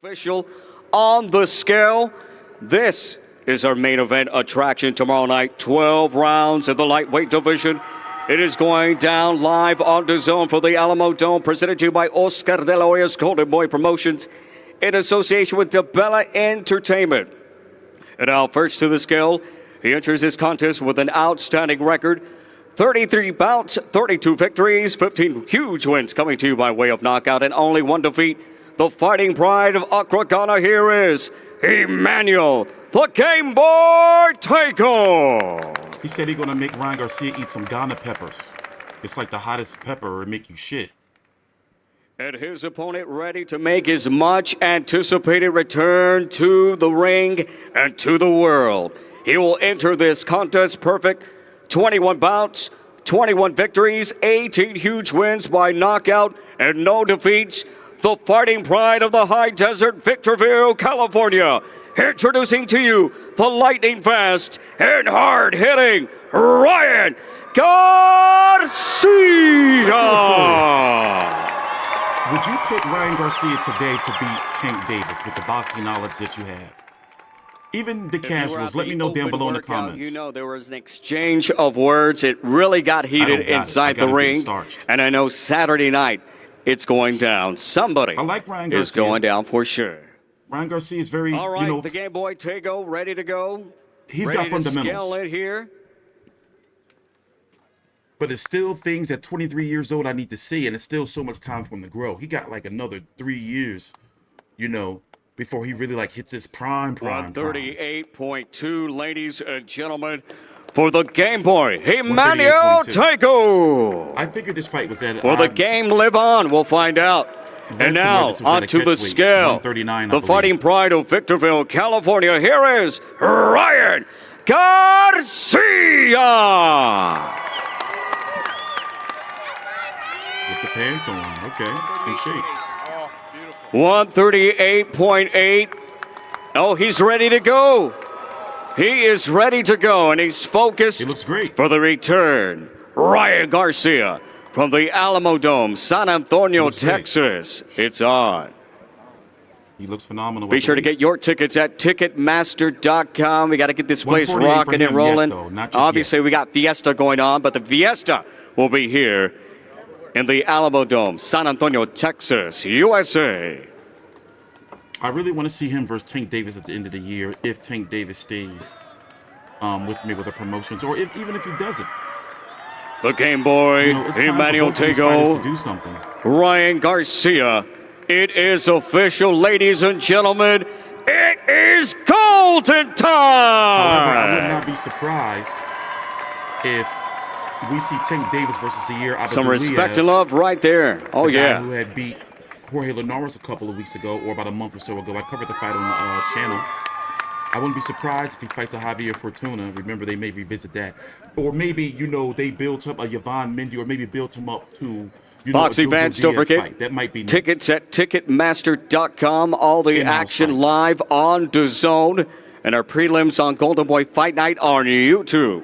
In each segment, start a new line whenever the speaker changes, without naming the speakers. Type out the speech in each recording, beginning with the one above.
Official on the scale. This is our main event attraction tomorrow night. 12 rounds in the lightweight division. It is going down live on DAZN for the Alamo Dome, presented to you by Oscar de la Hoya's Golden Boy Promotions in association with DeBella Entertainment. And now first to the scale, he enters his contest with an outstanding record. 33 bouts, 32 victories, 15 huge wins coming to you by way of knockout and only one defeat. The fighting pride of Accra, Ghana, here is Emmanuel, the Game Boy Tagoe.
He said he's going to make Ryan Garcia eat some Ghana peppers. It's like the hottest pepper, it'll make you shit.
And his opponent ready to make his much anticipated return to the ring and to the world. He will enter this contest perfect. 21 bouts, 21 victories, 18 huge wins by knockout, and no defeats. The fighting pride of the high desert, Victorville, California. Introducing to you the lightning fast and hard-hitting Ryan Garcia.
Would you pick Ryan Garcia today to beat Tank Davis with the boxing knowledge that you have? Even the casuals, let me know down below in the comments.
You know, there was an exchange of words. It really got heated inside the ring. And I know Saturday night, it's going down. Somebody is going down for sure.
Ryan Garcia is very,
all right, the Game Boy Tagoe ready to go.
He's got fundamentals.
Scale it here.
But it's still things at 23 years old I need to see, and it's still so much time for him to grow. He got like another 3 years, you know, before he really like hits his prime.
138.2, ladies and gentlemen, for the Game Boy, Emmanuel Tagoe.
I figured this fight was at.
Will the game live on? We'll find out. And now, onto the scale, the fighting pride of Victorville, California, here is Ryan Garcia.
With the pants on, okay, in shape.
138.8. Oh, he's ready to go. He is ready to go, and he's focused.
He looks great
for the return. Ryan Garcia from the Alamo Dome, San Antonio, Texas. It's on.
He looks phenomenal.
Be sure to get your tickets at Ticketmaster.com. We got to get this place rocking and rolling. Obviously, we got Fiesta going on, but the Fiesta will be here in the Alamo Dome, San Antonio, Texas, USA.
I really want to see him versus Tank Davis at the end of the year, if Tank Davis stays with me with the promotions, or even if he doesn't.
The Game Boy, Emmanuel Tagoe, Ryan Garcia. It is official, ladies and gentlemen. It is golden time!
However, I would not be surprised if we see Tank Davis versus Yair Abdulayev.
Some respect and love right there. Oh, yeah.
Who had beat Jorge Linares a couple of weeks ago, or about a month or so ago. I covered the fight on the channel. I wouldn't be surprised if he fights a Javier Fortuna. Remember, they may revisit that. Or maybe, you know, they built up a Yvonne Mendy, or maybe built him up to, you know,
boxing fans, don't forget,
that might be next.
Tickets at Ticketmaster.com. All the action live on DAZN, and our prelims on Golden Boy Fight Night on YouTube.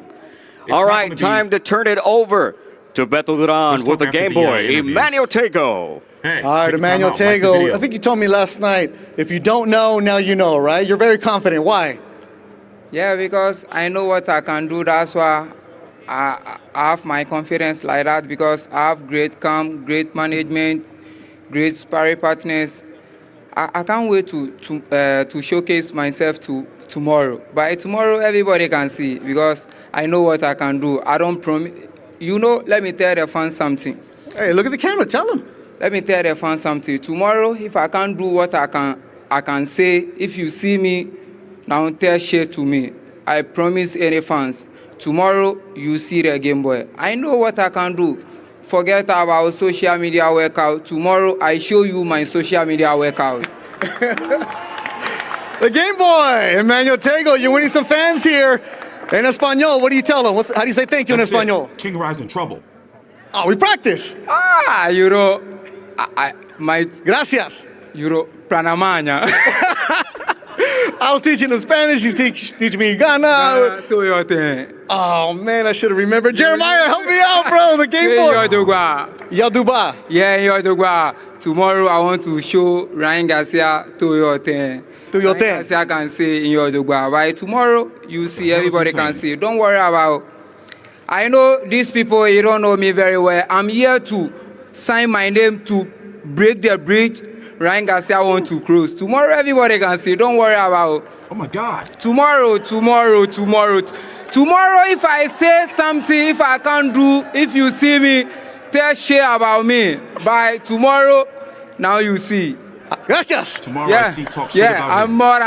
All right, time to turn it over to Beto Duran with the Game Boy, Emmanuel Tagoe.
Hey, all right, Emmanuel Tagoe, I think you told me last night, if you don't know, now you know, right? You're very confident. Why?
Yeah, because I know what I can do. That's why I have my confidence like that, because I have great camp, great management, great sparring partners. I can't wait to showcase myself tomorrow. By tomorrow, everybody can see, because I know what I can do. I don't promise. You know, let me tell the fans something.
Hey, look at the camera. Tell them.
Let me tell the fans something. Tomorrow, if I can't do what I can say, if you see me, now tell shit to me. I promise any fans. Tomorrow, you see the Game Boy. I know what I can do. Forget about social media workout. Tomorrow, I show you my social media workout.
The Game Boy, Emmanuel Tagoe, you're winning some fans here. In Espanol, what do you tell them? How do you say thank you in Espanol?
King Rise in trouble.
Oh, we practice.
You know,
Gracias.
You know, Planamaña.
I was teaching him Spanish, he's teaching me Ghana.
Do your thing.
Oh, man, I should have remembered. Jeremiah, help me out, bro. The game board. Yaduba.
Yeah, Yordenis. Tomorrow I want to show Ryan Garcia to your thing.
To your
Ryan
thing.
Garcia can say in Yordenis. Right? Tomorrow you see,
What the hell is
everybody
he
can
saying?
see. Don't worry about. I know these people, you don't know me very well. I'm here to sign my name to break the bridge. Ryan Garcia want to Cruz. Tomorrow everybody can see. Don't worry about.
Oh my God.
Tomorrow, if I say something, if I can't do, if you see me, tell shit about me. By tomorrow, now you see.
Gracias.
Tomorrow I see talk shit about
I'm
him.
more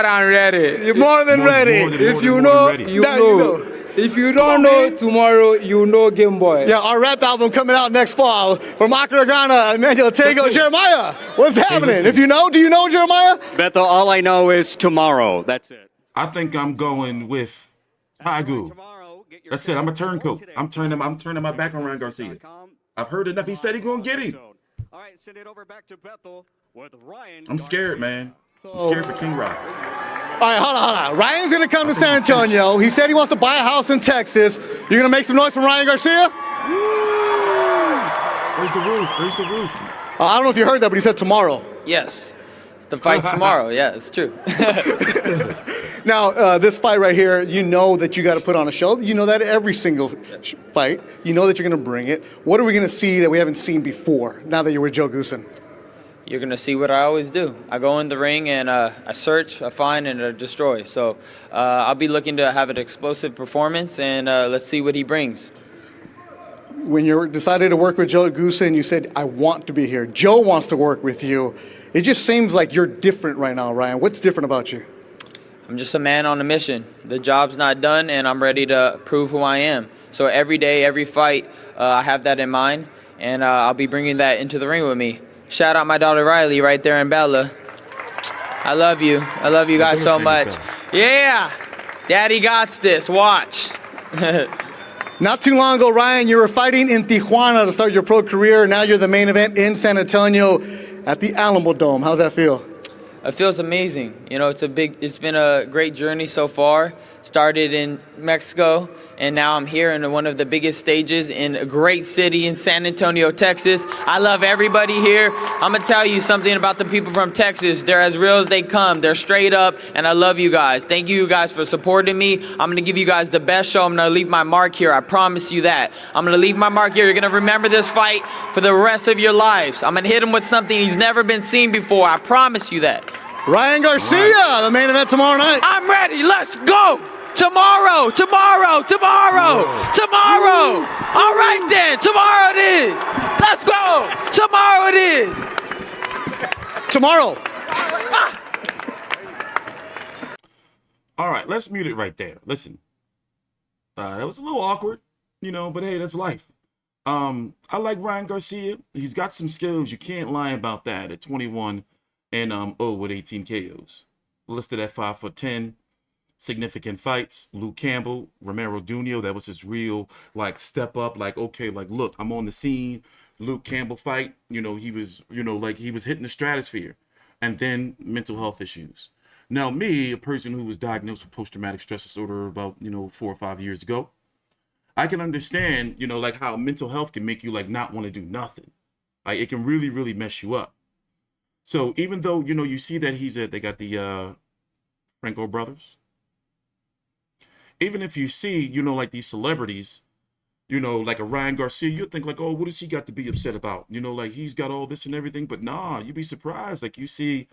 than ready.
You're more than ready.
If you know,
ready.
you
Now you
know.
know.
If you don't know, tomorrow you know Gamboa.
Yeah, our rap album coming out next fall from Accra, Ghana, Emmanuel Tagoe.
That's it.
Jeremiah, what's happening?
listen.
If you know, do you know Jeremiah?
Beto, all I know is tomorrow. That's it.
I think I'm going with Tagoe.
Tomorrow, get your
That's it. I'm a
tickets
turncoat.
today.
I'm turning my back on Ryan Garcia. I've heard enough. He said he gonna get him.
All right, send it over back to Bethel with Ryan.
I'm scared, man. I'm scared for King Rod.
All right, hold on. Ryan's going to come to San Antonio. He said he wants to buy a house in Texas. You're going to make some noise for Ryan Garcia?
Where's the roof? Where's the roof?
I don't know if you heard that, but he said tomorrow.
Yes. The fight's tomorrow. Yeah, it's true.
Now, this fight right here, you know that you got to put on a show. You know that every single fight. You know that you're going to bring it. What are we going to see that we haven't seen before now that you're with Joe Goosen?
You're going to see what I always do. I go in the ring and I search, I find, and I destroy. So I'll be looking to have an explosive performance, and let's see what he brings.
When you decided to work with Joe Goosen, you said, I want to be here. Joe wants to work with you. It just seems like you're different right now, Ryan. What's different about you?
I'm just a man on a mission. The job's not done, and I'm ready to prove who I am. So every day, every fight, I have that in mind, and I'll be bringing that into the ring with me. Shout out my daughter Riley right there in Bella. I love you. I love you guys so much. Yeah. Daddy got this. Watch.
Not too long ago, Ryan, you were fighting in Tijuana to start your pro career. Now you're the main event in San Antonio at the Alamo Dome. How's that feel?
It feels amazing. You know, it's been a great journey so far. Started in Mexico, and now I'm here in one of the biggest stages in a great city in San Antonio, Texas. I love everybody here. I'm gonna tell you something about the people from Texas. They're as real as they come. They're straight up, and I love you guys. Thank you guys for supporting me. I'm gonna give you guys the best show. I'm gonna leave my mark here. I promise you that. I'm gonna leave my mark here. You're gonna remember this fight for the rest of your lives. I'm gonna hit him with something he's never been seen before. I promise you that.
Ryan Garcia, the main event tomorrow night.
I'm ready. Let's go. Tomorrow. All right then. Tomorrow it is. Let's go. Tomorrow it is.
Tomorrow.
All right, let's mute it right there. Listen, that was a little awkward, but hey, that's life. I like Ryan Garcia. He's got some skills. You can't lie about that at 21 and 0 with 18 KOs. Listed at 5'10". Significant fights. Luke Campbell, Romero Jr., that was his real step up, look, I'm on the scene. Luke Campbell fight, he was, he was hitting the stratosphere. And then mental health issues. Now me, a person who was diagnosed with post-traumatic stress disorder about, 4 or 5 years ago, I can understand, how mental health can make you not want to do nothing. It can really, really mess you up. So even though, you see that they got the Franco brothers. Even if you see, these celebrities, like a Ryan Garcia, you'll think oh, what does he got to be upset about? He's got all this and everything, but nah, you'd be surprised. You see,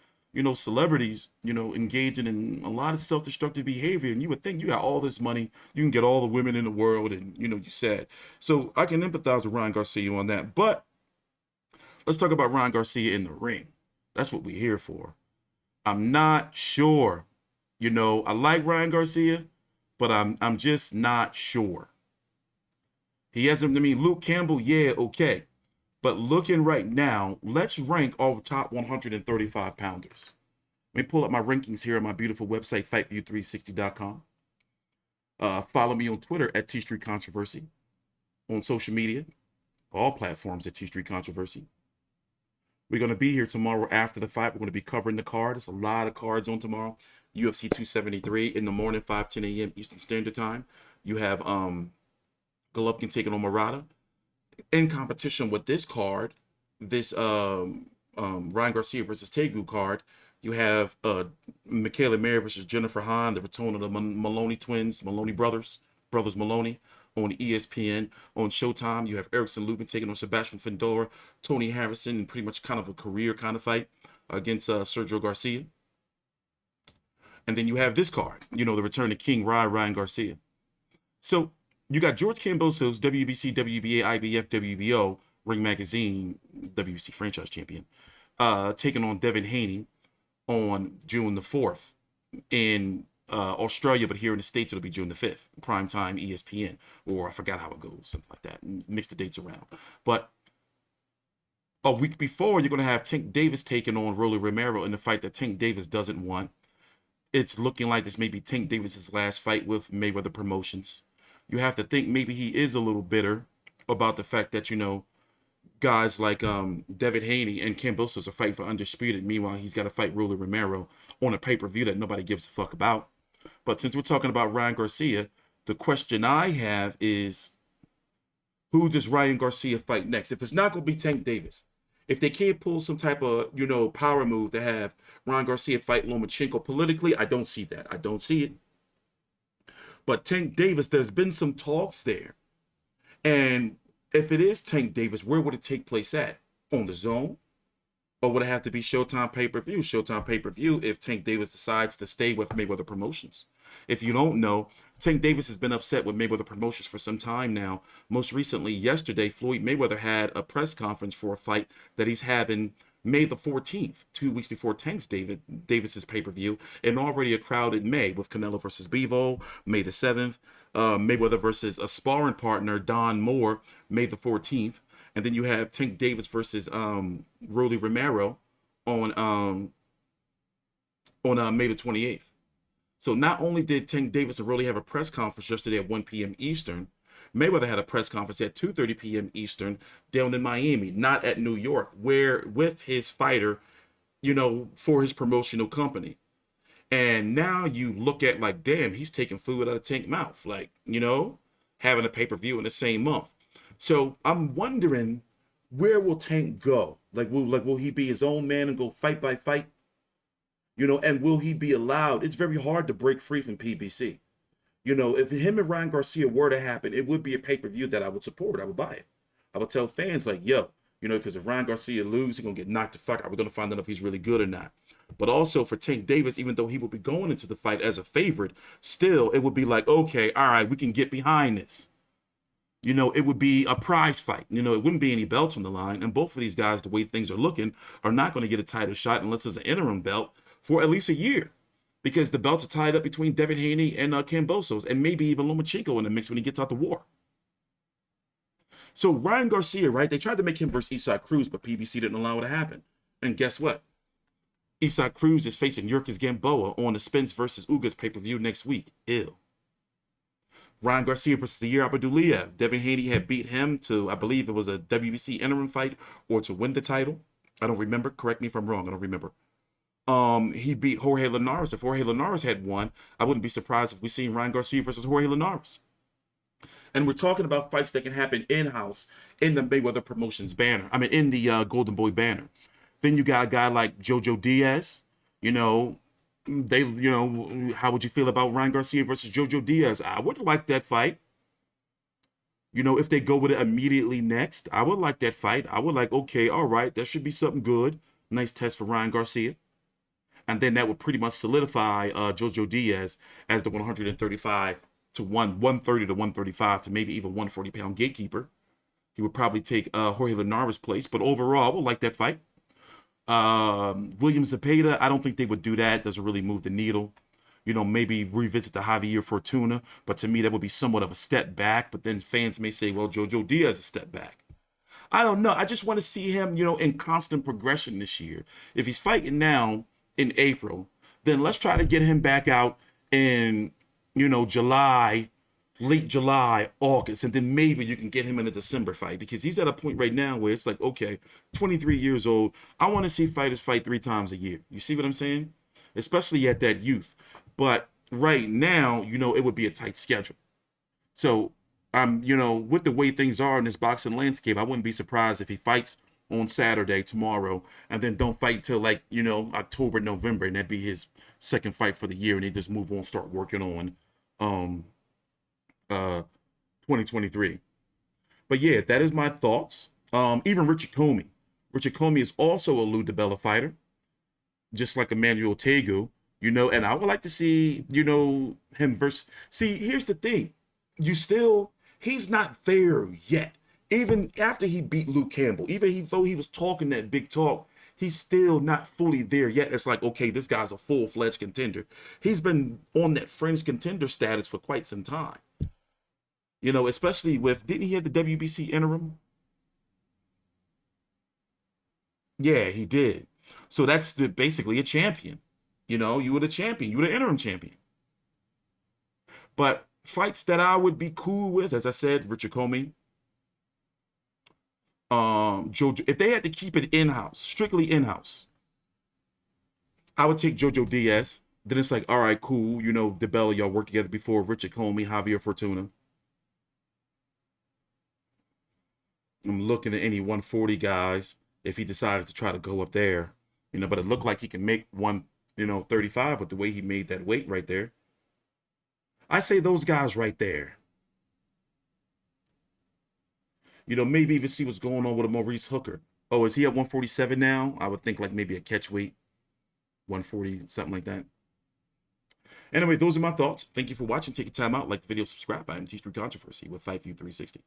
celebrities, engaging in a lot of self-destructive behavior, and you would think you got all this money, you can get all the women in the world, and, you sad. So I can empathize with Ryan Garcia on that, but let's talk about Ryan Garcia in the ring. That's what we're here for. I'm not sure, I like Ryan Garcia, but I'm just not sure. He hasn't, Luke Campbell, yeah, okay. But looking right now, let's rank all the top 135 pounders. Let me pull up my rankings here on my beautiful website, FightView360.com. Follow me on Twitter at T Street Controversy. On social media, all platforms at T Street Controversy. We're going to be here tomorrow after the fight. We're going to be covering the card. There's a lot of cards on tomorrow. UFC 273 in the morning, 5:10 a.m. Eastern Standard Time. You have Golovkin taking on Murata. In competition with this card, this Ryan Garcia versus Tagoe card, you have Michaela Mayer versus Jennifer Hahn, the return of the Maloney twins, Maloney brothers Maloney, on ESPN. On Showtime, you have Erickson Lubin taking on Sebastian Findora, Tony Harrison, and pretty much kind of a career kind of fight against Sergio Garcia. And then you have this card, the return of King Ryan Garcia. So you got George Kambosos, WBC, WBA, IBF, WBO, Ring Magazine, WBC franchise champion, taking on Devin Haney on June the 4th in Australia, but here in the States, it'll be June the 5th, primetime ESPN, or I forgot how it goes, something like that. Mix the dates around. But a week before, you're going to have Tank Davis taking on Rolly Romero in the fight that Tank Davis doesn't want. It's looking like this may be Tank Davis's last fight with Mayweather Promotions. You have to think maybe he is a little bitter about the fact that, guys like Devin Haney and Kambosos are fighting for Undisputed. Meanwhile, he's got to fight Rolly Romero on a pay-per-view that nobody gives a fuck about. But since we're talking about Ryan Garcia, the question I have is, who does Ryan Garcia fight next? If it's not going to be Tank Davis, if they can't pull some type of, power move to have Ryan Garcia fight Lomachenko politically, I don't see that. I don't see it. But Tank Davis, there's been some talks there. And if it is Tank Davis, where would it take place at? On the Zone? Or would it have to be Showtime pay-per-view? Showtime pay-per-view if Tank Davis decides to stay with Mayweather Promotions. If you don't know, Tank Davis has been upset with Mayweather Promotions for some time now. Most recently, yesterday, Floyd Mayweather had a press conference for a fight that he's having May the 14th, 2 weeks before Tank Davis's pay-per-view, and already a crowd in May with Canelo versus Bivol, May the 7th, Mayweather versus a sparring partner, Don Moore, May the 14th, and then you have Tank Davis versus Rolly Romero on May the 28th. So not only did Tank Davis and Rolly have a press conference yesterday at 1 p.m. Eastern, Mayweather had a press conference at 2:30 p.m. Eastern down in Miami, not at New York, where with his fighter, for his promotional company. And now you look at like, damn, he's taking food out of Tank's mouth, like, having a pay-per-view in the same month. So I'm wondering, where will Tank go? Will he be his own man and go fight by fight? And will he be allowed? It's very hard to break free from PBC. If him and Ryan Garcia were to happen, it would be a pay-per-view that I would support. I would buy it. I would tell fans like, yo, because if Ryan Garcia loses, he's going to get knocked the fuck out. We're going to find out if he's really good or not. But also for Tank Davis, even though he will be going into the fight as a favorite, still, it would be like, okay, all right, we can get behind this. It would be a prize fight. It wouldn't be any belts on the line. And both of these guys, the way things are looking, are not going to get a title shot unless there's an interim belt for at least a year. Because the belts are tied up between Devin Haney and Kambosos, and maybe even Lomachenko in the mix when he gets out the war. So Ryan Garcia, right? They tried to make him versus Isaac Cruz, but PBC didn't allow it to happen. And guess what? Isaac Cruz is facing Yuriorkis Gamboa on the Spence versus Ugas pay-per-view next week. Ew. Ryan Garcia versus Yair Abdulayev. Devin Haney had beat him to, I believe it was a WBC interim fight or to win the title. I don't remember. Correct me if I'm wrong. I don't remember. He beat Jorge Linares. If Jorge Linares had won, I wouldn't be surprised if we seen Ryan Garcia versus Jorge Linares. And we're talking about fights that can happen in-house in the Mayweather Promotions banner. I mean, in the Golden Boy banner. Then you got a guy like Jojo Diaz. How would you feel about Ryan Garcia versus Jojo Diaz? I would like that fight. If they go with it immediately next, I would like that fight. I would like, okay, all right, that should be something good. Nice test for Ryan Garcia. And then that would pretty much solidify Jojo Diaz as the 135 to 130 to 135 to maybe even 140-pound gatekeeper. He would probably take Jorge Linares' place. But overall, I would like that fight. William Zepeda, I don't think they would do that. Doesn't really move the needle. Maybe revisit the Javier Fortuna. But to me, that would be somewhat of a step back. But then fans may say, well, Jojo Diaz is a step back. I don't know. I just want to see him, in constant progression this year. If he's fighting now in April, then let's try to get him back out in, July, late July, August, and then maybe you can get him in a December fight, because he's at a point right now where it's like, okay, 23 years old. I want to see fighters fight 3 times a year. You see what I'm saying? Especially at that youth. But right now, you know, it would be a tight schedule. So you know, with the way things are in this boxing landscape, I wouldn't be surprised if he fights on Saturday tomorrow and then don't fight till like, you know, October, November, and that'd be his second fight for the year, and he just move on, start working on 2023. But yeah, that is my thoughts. Even Richard Comey. Richard Comey is also a Lou DiBella fighter, just like Emmanuel Tagoe, you know, and I would like to see, you know, him versus. See, here's the thing. He's not there yet. Even after he beat Luke Campbell, though he was talking that big talk, he's still not fully there yet. It's like, okay, this guy's a full-fledged contender. He's been on that fringe contender status for quite some time. You know, especially didn't he have the WBC interim? Yeah, he did. So that's basically a champion. You know, you were the champion. You were the interim champion. But fights that I would be cool with, as I said, Richard Comey, Jojo. If they had to keep it in-house, strictly in-house, I would take Jojo Diaz. Then it's like, all right, cool. You know, DiBella, y'all worked together before. Richard Comey, Javier Fortuna. I'm looking at any 140 guys if he decides to try to go up there, you know, but it looked like he can make 135 with the way he made that weight right there. I say those guys right there. You know, maybe even see what's going on with a Maurice Hooker. Oh, is he at 147 now? I would think like maybe a catch weight, 140, something like that. Anyway, those are my thoughts. Thank you for watching. Take your time out, like the video, subscribe. I am T Street Controversy with Fight View 360.